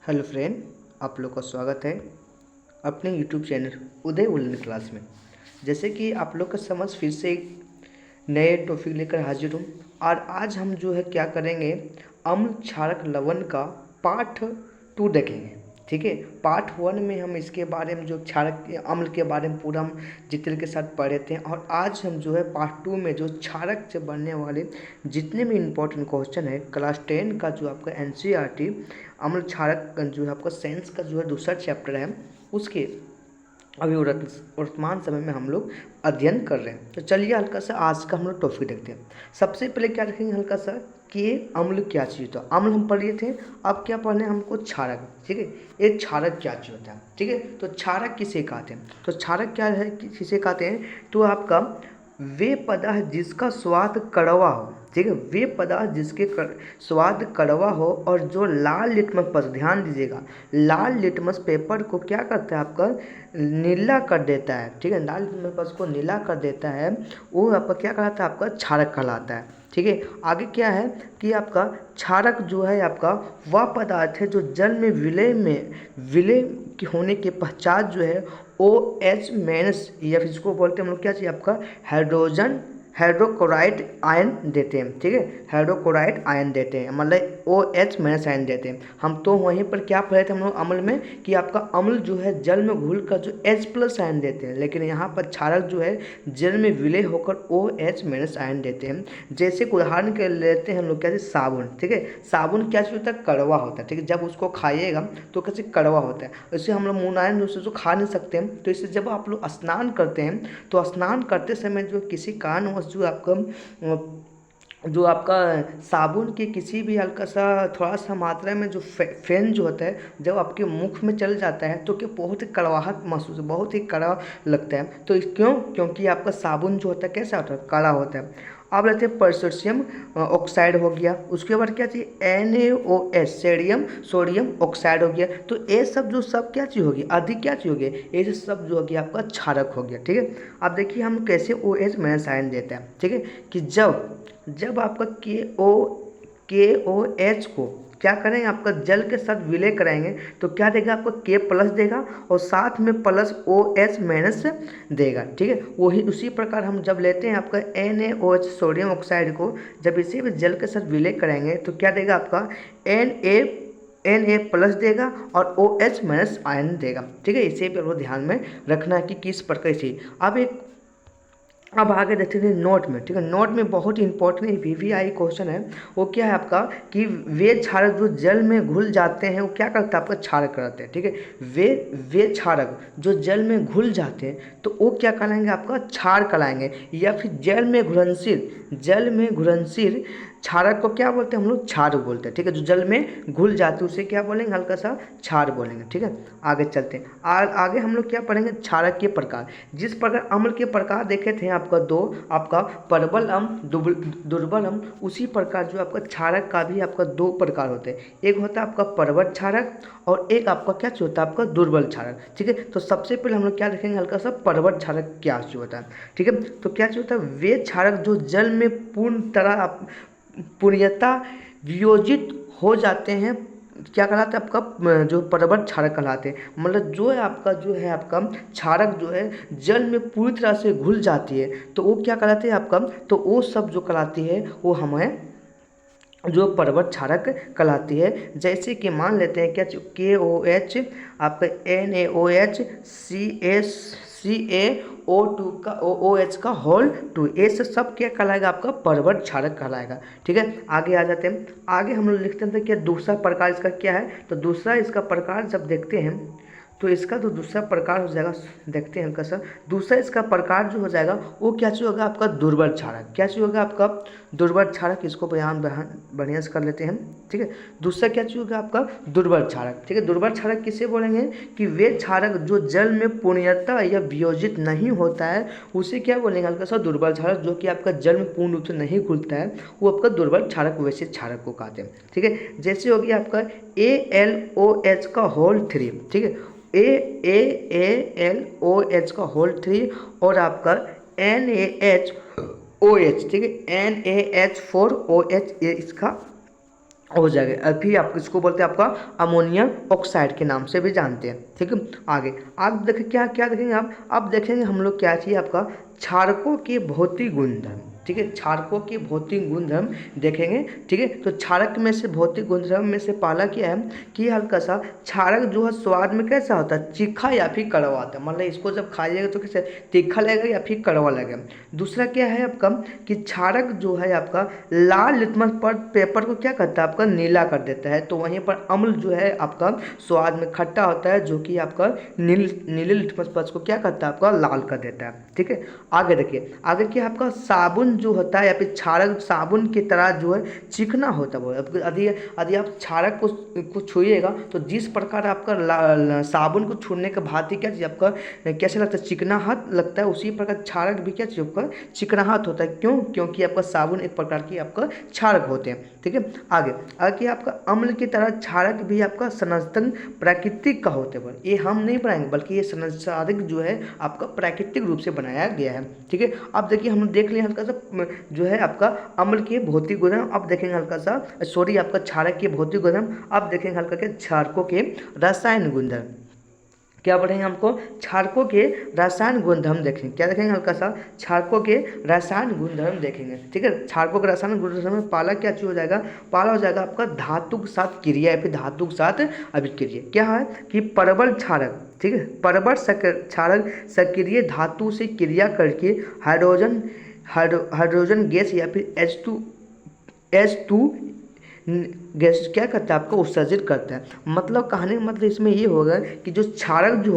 Hello friend, आप लोग का स्वागत है अपने यूट्यूब चैनल उदय वुलन क्लास में। जैसे कि आप लोग का समझ फिर से एक नए टॉपिक लेकर हाजिर हूँ। और आज हम जो है क्या करेंगे, अम्ल क्षारक लवण का पार्ट 2 देखेंगे। ठीक है, पार्ट 1 में हम इसके बारे में जो क्षारक अम्ल के बारे में पूरा हम डिटेल के साथ पढ़े थे। और आज हम जो है पार्ट 2 में जो क्षारक से बनने वाले जितने भी इम्पोर्टेंट क्वेश्चन है क्लास 10 का जो आपका एनसीईआरटी अम्ल क्षारक जो है आपका साइंस का जो है दूसरा चैप्टर है, उसके अभी वर्तमान समय में हम लोग अध्ययन कर रहे हैं। तो चलिए हल्का सा आज का हम लोग टॉपिक देखते हैं। सबसे पहले क्या रखेंगे हल्का सा कि अम्ल क्या चीज़ होता है। अम्ल हम पढ़ लिए थे, अब क्या पढ़ने हमको क्षारक। ठीक है, ये क्षारक क्या चीज़ होता है। ठीक है, तो क्षारक किसे कहते हैं, तो क्षारक क्या है किसे कहते हैं, तो आपका वे पदार्थ जिसका स्वाद कड़वा हो। ठीक है, वे पदार्थ जिसके स्वाद कड़वा हो और जो लाल लिटमस पर, ध्यान दीजिएगा, लाल लिटमस पेपर को क्या करता है आपका नीला कर देता है। ठीक है, लाल लिटमस पेपर को नीला कर देता है, वो आपका क्या कहलाता है, आपका क्षारक कहलाता है। ठीक है, आगे क्या है कि आपका क्षारक जो है आपका वह पदार्थ है जो जल में विलय के होने के पश्चात जो है OH माइनस या फिर इसको बोलते हैं हम लोग क्या चाहिए आपका हाइड्रोक्लोराइड आयन देते हैं। ठीक है, हाइड्रोक्लोराइड आयन देते हैं, मतलब OH माइनस आयन देते हैं। हम तो वहीं पर क्या पढ़े थे हम लोग अम्ल में कि आपका अम्ल जो है जल में घुलकर जो H प्लस आयन देते हैं, लेकिन यहाँ पर क्षारक जो है जल में विलय होकर OH माइनस आयन देते हैं। जैसे कि उदाहरण के लेते हैं हम लोग क्या चीज़, साबुन। ठीक है, साबुन क्या चीज़ होता है, कड़वा होता है। ठीक है, जब उसको खाइएगा तो कैसे कड़वा होता है, इससे हम लोग मुलायम रूप से जो खा नहीं सकते हैं। तो इससे जब आप लोग स्नान करते हैं तो स्नान करते समय जो किसी कारणवश जो आपका साबुन के किसी भी हल्का सा थोड़ा सा मात्रा में जो फेन जो होता है जब आपके मुख में चल जाता है तो क्या बहुत ही कड़वाहट महसूस, बहुत ही कड़वा लगता है। तो क्यों, क्योंकि आपका साबुन जो होता है कैसा होता है, कड़ा होता है। अब लेते हैं पोटेशियम ऑक्साइड हो गया, उसके बाद क्या चाहिए NaOH सोडियम ऑक्साइड हो गया। तो ये सब जो सब क्या चीज़ होगी, अधिक क्या चीज़ होगी, ये सब जो होगी आपका क्षारक हो गया। ठीक है, अब देखिए हम कैसे OH माइनस आयन देते हैं। ठीक है, कि जब आपका KOH को क्या करेंगे, आपका जल के साथ विलय कराएंगे तो क्या देगा, आपको K प्लस देगा और साथ में प्लस OH माइनस देगा। ठीक है, वही उसी प्रकार हम जब लेते हैं आपका NaOH सोडियम ऑक्साइड को, जब इसी भी जल के साथ विलय कराएंगे तो क्या देगा, आपका Na प्लस देगा और OH माइनस आयन देगा। ठीक है, इसे भी ध्यान में रखना है कि किस प्रकार से। अब आगे देखते हैं नोट में। ठीक है, नोट में बहुत ही इंपॉर्टेंट VVI क्वेश्चन है। वो क्या है आपका कि वे क्षारक जो जल में घुल जाते हैं वो क्या करता है, आपका क्षारक कराते हैं। ठीक है, वे क्षारक जो जल में घुल जाते हैं तो वो क्या कहलाएंगे, आपका क्षार कहलाएंगे। या फिर जल में घुलनशील क्षारक को क्या बोलते हैं हम लोग, क्षार बोलते हैं। ठीक है, जो जल में घुल जाते हैं उसे क्या बोलेंगे, हल्का सा क्षार बोलेंगे। ठीक है, आगे चलते हैं। आगे हम लोग क्या पढ़ेंगे, क्षारक के प्रकार। जिस प्रकार अम्ल के प्रकार देखे थे आपका दो, आपका प्रबल अम्ल दुर्बल अम्ल, उसी प्रकार जो आपका क्षारक का भी आपका 2 प्रकार होते हैं। एक होता है आपका प्रबल क्षारक और एक आपका क्या होता है, आपका दुर्बल क्षारक। ठीक है, तो सबसे पहले हम लोग क्या देखेंगे, हल्का सा प्रबल क्षारक क्या होता है। ठीक है, तो क्या होता है, वे क्षारक जो जल में पूर्णतः वियोजित हो जाते हैं, क्या कहलाता है, आपका जो प्रबल क्षारक कहलाते हैं। मतलब जो है आपका क्षारक जो है जल में पूरी तरह से घुल जाती है तो वो क्या कहलाते हैं आपका, तो वो सब जो कहलाती है वो हमें जो प्रबल क्षारक कहलाती है। जैसे कि मान लेते हैं क्या, KOH आपका NaOH CaO2 का OH का होल 2, ये सब क्या कहलाएगा, आपका प्रबल क्षारक कहलाएगा। ठीक है, आगे आ जाते हैं। आगे हम लोग लिखते हैं कि दूसरा प्रकार इसका क्या है, तो दूसरा इसका प्रकार जब देखते हैं तो इसका जो दूसरा प्रकार हो जाएगा, देखते हैं हल्का सा, दूसरा इसका प्रकार जो हो जाएगा वो क्या चीज़ होगा, आपका दुर्बल क्षारक। क्या चीज़ होगा आपका दुर्बल क्षारक, इसको बढ़िया से कर लेते हैं। ठीक है, दूसरा क्या चीज़ होगा आपका दुर्बल क्षारक। ठीक है, दुर्बल क्षारक किसे बोलेंगे कि वे क्षारक जो जल में पूर्णतः या वियोजित नहीं होता है उसे क्या बोलेंगे, हल्का सा दुर्बल क्षारक। जो कि आपका जल में पूर्ण रूप से नहीं घुलता है वो आपका दुर्बल क्षारक, वैसे क्षारक को कहते हैं। ठीक है, जैसे हो गया आपका AlOH का होल 3। ठीक है, AlOH का होल 3 और आपका NaHOH। ठीक है, NaH4OH ये इसका हो जाएगा। अभी आप इसको बोलते हैं आपका अमोनियम ऑक्साइड के नाम से भी जानते हैं। ठीक है, आगे आप देखें क्या क्या देखेंगे आप। अब देखेंगे हम लोग क्या चाहिए आपका क्षारकों के भौतिक गुणधर्म। ठीक है, क्षारकों के भौतिक गुणधर्म देखेंगे। ठीक है, तो क्षारक में से भौतिक गुणधर्म में से पहला क्या है कि हल्का सा क्षारक जो है स्वाद में कैसा होता है, तीखा या फिर कड़वा आता है। मतलब इसको जब खाइएगा तो कैसे तीखा लगेगा या फिर कड़वा लगेगा। दूसरा क्या है आपका कि क्षारक जो है आपका लाल लिटमस पेपर को क्या करता है आपका नीला कर देता है। तो वहीं पर अम्ल जो है आपका स्वाद में खट्टा होता है, जो कि आपका नीले लिटमस पेपर को क्या करता है आपका लाल कर देता है। ठीक है, आगे देखिए, आगे क्या आपका साबुन जो होता है या फिर क्षारक साबुन की तरह जो है चिकना होता है वो। यदि यदि आप क्षारक को छुइएगा तो जिस प्रकार आपका साबुन को छूने के भांति क्या चीज़ आपका कैसे लगता है, चिकना हाथ लगता है, उसी प्रकार क्षारक भी क्या चीज़ आपका चिकना हाथ होता है। क्यों? क्योंकि आपका साबुन एक प्रकार की आपका क्षारक होते हैं। ठीक है, आगे आपका अम्ल की तरह क्षारक भी आपका संरचना प्राकृतिक का होते हैं। ये हम नहीं बनाएंगे, बल्कि ये संरचनात्मक जो है आपका प्राकृतिक रूप से बनाया गया है। ठीक है, अब देखिए हम देख लें हल्का सा जो है आपका अम्ल के भौतिक गुणधर्म। अब देखेंगे हल्का सा आपका क्षारक के भौतिक गुणधर्म। अब देखेंगे हल्का के क्षारकों के रासायनिक गुणधर्म। क्या पढ़ेंगे हमको क्षारकों के रासायनिक गुणधर्म देखेंगे। क्या देखेंगे हल्का सा क्षारकों के रासायनिक गुणधर्म देखेंगे। ठीक है, क्षारकों के रासायनिक गुणधर्म में पहला क्या चीज हो जाएगा, पहला हो जाएगा आपका धातु के साथ क्रिया या फिर धातु के साथ अभिक्रिया। क्या है कि परबल क्षारक, ठीक है, परबल क्षारक सक्रिय धातु से क्रिया करके हाइड्रोजन गैस या फिर H2 गैस क्या करता है आपको उत्सर्जित करता है। मतलब कहने का मतलब इसमें ये होगा कि जो क्षारक जो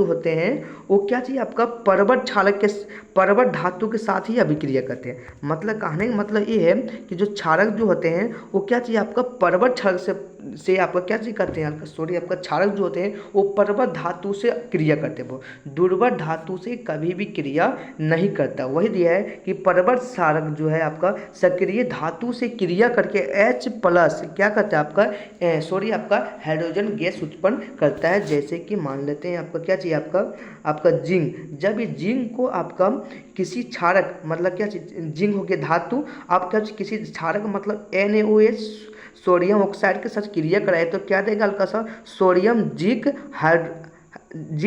होते हैं वो क्या चाहिए आपका परबल धातु के साथ ही अभिक्रिया करते हैं। मतलब कहने का मतलब ये है कि जो क्षारक जो होते हैं वो क्या चाहिए आपका परबल क्षारक से आपका क्या चीज करते हैं आपका क्षारक जो होते हैं वो परबल धातु से क्रिया करते हैं। वो दुर्बल धातु से कभी भी क्रिया नहीं करता। वही दिया है कि परबल क्षारक जो है आपका सक्रिय धातु से क्रिया करके H+ क्या करता है आपका हाइड्रोजन गैस उत्पन्न करता है। जैसे कि मान लेते हैं आपका क्या चाहिए आपका जिंक। जब ये जिंक को आपका किसी क्षारक मतलब क्या चीज जिंक हो गया धातु, आप क्या किसी क्षारक मतलब NaOH सोडियम ऑक्साइड के साथ क्रिया कराए तो क्या देगा हल्का सा सोडियम जिंक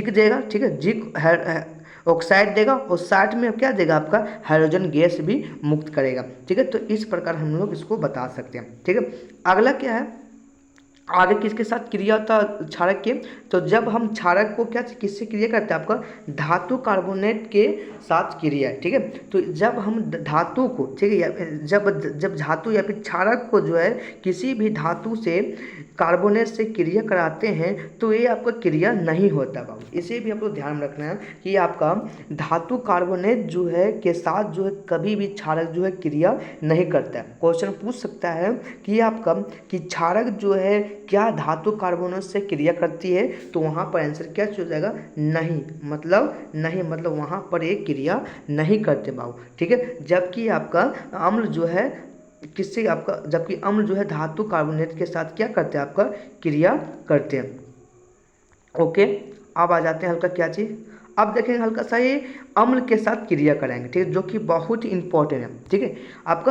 देगा। ठीक है, जिंक ऑक्साइड देगा और साथ में क्या देगा आपका हाइड्रोजन गैस भी मुक्त करेगा। ठीक है, तो इस प्रकार हम लोग इसको बता सकते हैं। ठीक है, अगला क्या है, आगे किसके साथ क्रिया होता है क्षारक के, तो जब हम क्षारक को क्या किससे क्रिया करते हैं आपका धातु कार्बोनेट के साथ क्रिया। ठीक है, तो जब हम धातु को, ठीक है, जब धातु या फिर क्षारक को जो है किसी भी धातु से कार्बोनेट से क्रिया कराते हैं तो ये आपका क्रिया नहीं होता बाबू। इसे भी आपको ध्यान रखना है कि आपका धातु कार्बोनेट जो है के साथ जो है कभी भी क्षारक जो है क्रिया नहीं करता है। क्वेश्चन पूछ सकता है कि आपका कि क्षारक जो है क्या धातु कार्बोनेट से क्रिया करती है, तो वहाँ पर आंसर क्या हो जाएगा नहीं, मतलब वहाँ पर एक क्रिया नहीं करते बाबू। ठीक है, जबकि आपका अम्ल जो है किससे आपका जबकि अम्ल जो है धातु कार्बोनेट के साथ क्या करते हैं आपका क्रिया करते हैं। ओके, अब आ जाते हैं हल्का क्या चीज़, अब देखेंगे हल्का सा ये अम्ल के साथ क्रिया कराएंगे। ठीक है, जो कि बहुत ही इंपॉर्टेंट है। ठीक है, आप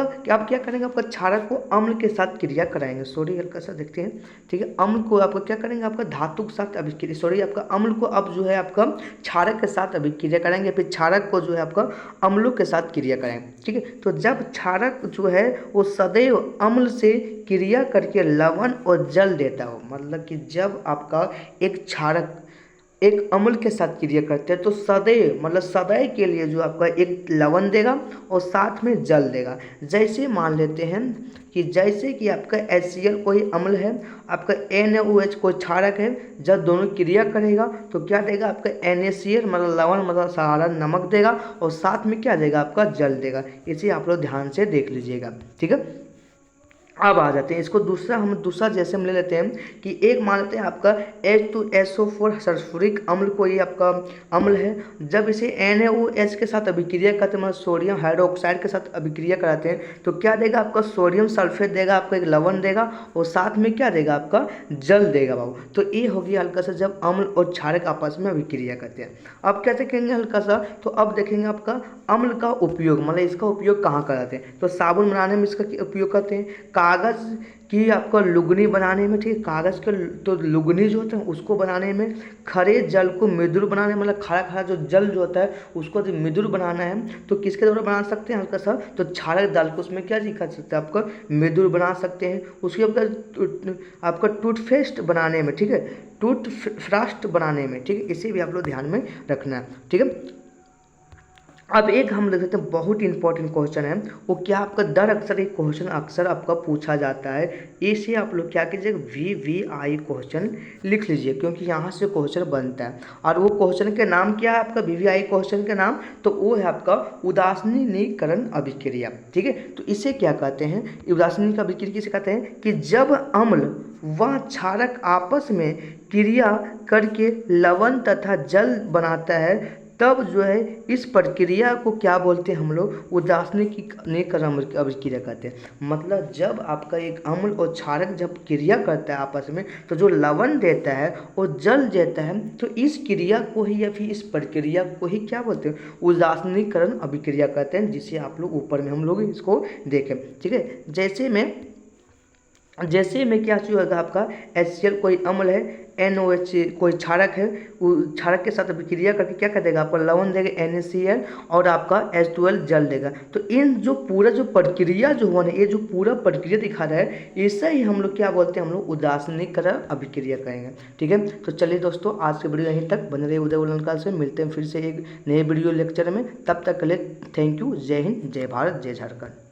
क्या करेंगे आपका क्षारक को अम्ल के साथ क्रिया कराएंगे। सॉरी हल्का सा देखते हैं। ठीक है, अम्ल को आपका क्या करेंगे आपका धातु के साथ अभिक्रिया आपका अम्ल को अब जो है आपका क्षारक के साथ अभिक्रिया कराएंगे, फिर क्षारक को जो है आपका अम्लों के साथ क्रिया कराएंगे। ठीक है, तो जब क्षारक जो है वो सदैव अम्ल से क्रिया करके लवण और जल देता हो, मतलब कि जब आपका एक क्षारक एक अम्ल के साथ क्रिया करते हैं तो सदैव के लिए जो आपका एक लवण देगा और साथ में जल देगा। जैसे मान लेते हैं कि जैसे कि आपका HCl कोई अम्ल है, आपका NaOH कोई क्षारक है, जब दोनों क्रिया करेगा तो क्या देगा आपका NaCl मतलब लवण मतलब सहारा नमक देगा और साथ में क्या देगा आपका जल देगा। इसे आप लोग ध्यान से देख लीजिएगा। ठीक है, अब आ जाते हैं इसको दूसरा जैसे हम ले लेते हैं कि एक मान लेते हैं आपका H2SO4 सल्फ्यूरिक अम्ल कोई आपका अम्ल है। जब इसे NaOH के साथ अभिक्रिया करते हैं मतलब सोडियम हाइड्रोक्साइड के साथ अभिक्रिया कराते हैं तो क्या देगा आपका सोडियम सल्फेट देगा, आपका एक लवण देगा और साथ में क्या देगा आपका जल देगा बाबू। तो ये हो गया हल्का सा जब अम्ल और क्षारक आपस में अभिक्रिया करते हैं। अब क्या देखेंगे हल्का सा, तो अब देखेंगे आपका अम्ल का उपयोग मतलब इसका उपयोग कहाँ कराते हैं, तो साबुन बनाने में इसका उपयोग करते हैं, कागज़ की आपका लुगनी बनाने में, ठीक है, कागज़ के तो लुगनी जो होता है उसको बनाने में, खरे जल को मृदुल बनाने में, मतलब खड़ा खड़ा जो जल जो होता है उसको जो मृदुल बनाना है तो किसके द्वारा बना सकते हैं, हल्का सा तो क्षारक डाल के उसमें क्या लिखा सकते हैं, आपका मृदुल बना सकते हैं। उसके बाद आपका टूथपेस्ट बनाने में, ठीक है, टूथब्रश बनाने में, ठीक है, इसे भी आप लोग ध्यान में रखना है, ठीक है। अब एक हम देख सकते हैं बहुत इंपॉर्टेंट क्वेश्चन है, वो क्या आपका दर अक्सर एक क्वेश्चन अक्सर आपका पूछा जाता है, इसे आप लोग क्या कीजिए VVI क्वेश्चन लिख लीजिए, क्योंकि यहाँ से क्वेश्चन बनता है। और वो क्वेश्चन के नाम क्या है आपका VVI क्वेश्चन का नाम, तो वो है आपका उदासीनीकरण अभिक्रिया, ठीक है। तो इसे क्या कहते हैं, उदासीनीकरण अभिक्रिया किसे कहते हैं कि जब अम्ल व क्षारक आपस में क्रिया करके लवण तथा जल बनाता है, तब जो है इस प्रक्रिया को क्या बोलते हैं हम लोग, उदासीनीकरण अभिक्रिया कहते हैं। मतलब जब आपका एक अम्ल और क्षारक जब क्रिया करता है आपस में, तो जो लवण देता है और जल देता है, तो इस क्रिया को ही या फिर इस प्रक्रिया को ही क्या बोलते हैं, उदासीनीकरण अभिक्रिया कहते हैं, जिसे आप लोग ऊपर में हम लोग इसको देखें, ठीक है। जैसे में क्या चीज़ होगा आपका HCl कोई अम्ल है, NOH कोई क्षारक है, वो क्षारक के साथ अभिक्रिया करके क्या कर देगा, आपका लवण देगा NaCl और आपका H2L जल देगा। तो इन जो पूरा जो प्रक्रिया जो हुआ ना, ये जो पूरा प्रक्रिया दिखा रहा है, इसे ही हम लोग क्या बोलते हैं, हम लोग उदासीनीकरण अभिक्रिया कहेंगे, ठीक है। तो चलिए दोस्तों, आज के वीडियो यहीं तक बने रहिए उदय ऑनलाइन क्लास में, मिलते हैं फिर से एक नए वीडियो लेक्चर में, तब तक के लिए थैंक यू। जय हिंद, जय भारत, जय झारखंड।